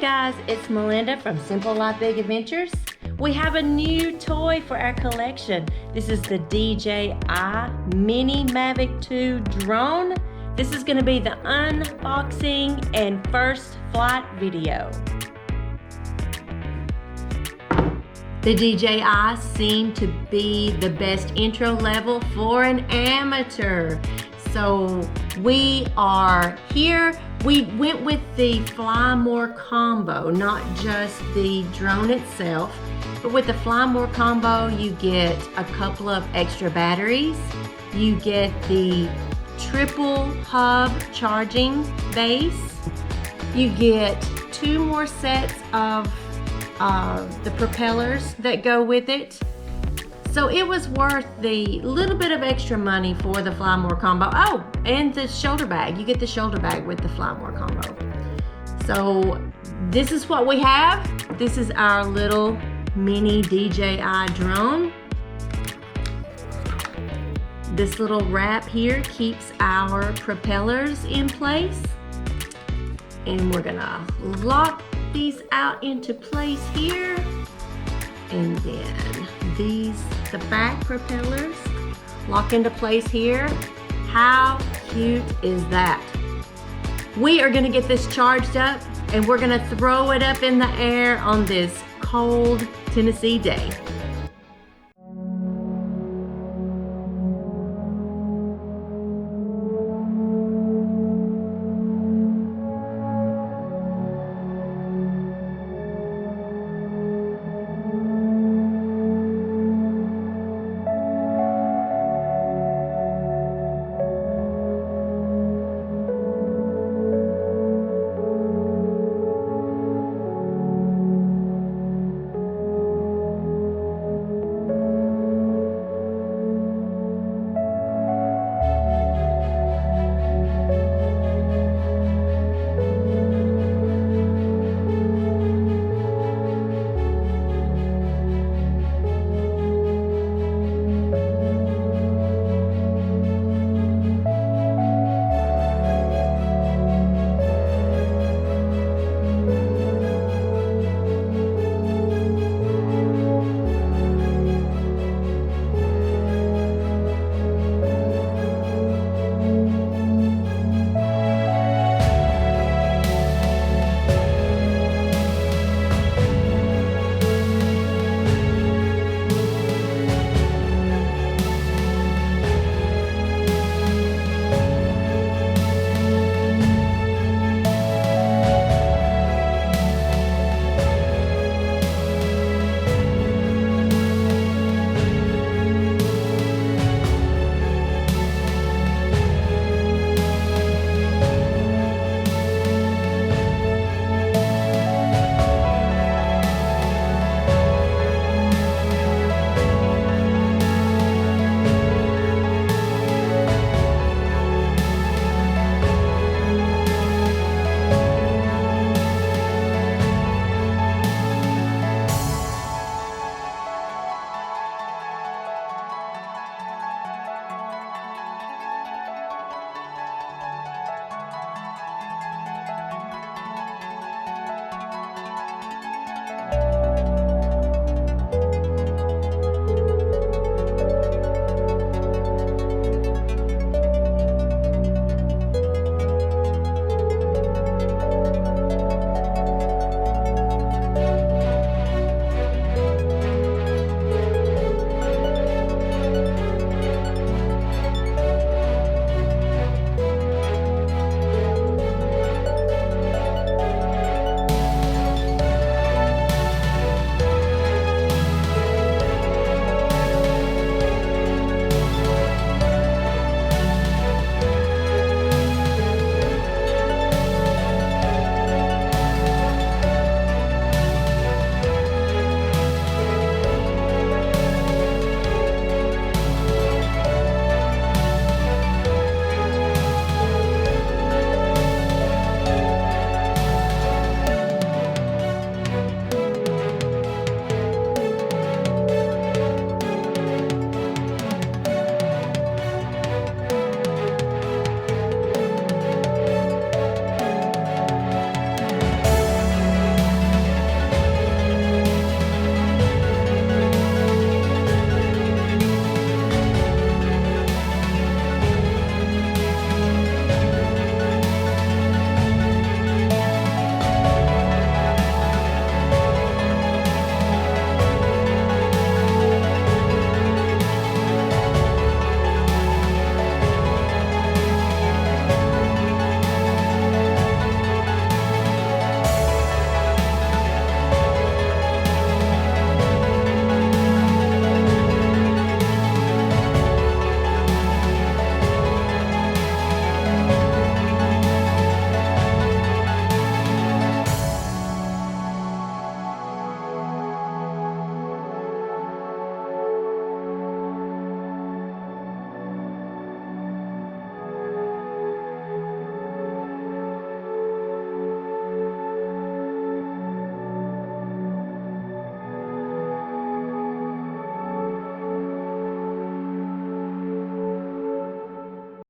guys, it's Melinda from Simple Life Big Adventures. We have a new toy for our collection. This is the DJI Mini Mavic 2 drone. This is going to be the unboxing and first flight video. The DJI seem to be the best intro level for an amateur. So we are here. We went with the Fly More combo, not just the drone itself, but with the Fly More combo, you get a couple of extra batteries. You get the triple hub charging base. You get 2 more sets of the propellers that go with it. So it was worth the little bit of extra money for the Fly More combo. Oh, and the shoulder bag. You get the shoulder bag with the Fly More combo. So this is what we have. This is our little mini DJI drone. This little wrap here keeps our propellers in place. And we're gonna lock these out into place here. And then the back propellers lock into place here. How cute is that? We are gonna get this charged up and we're gonna throw it up in the air on this cold Tennessee day.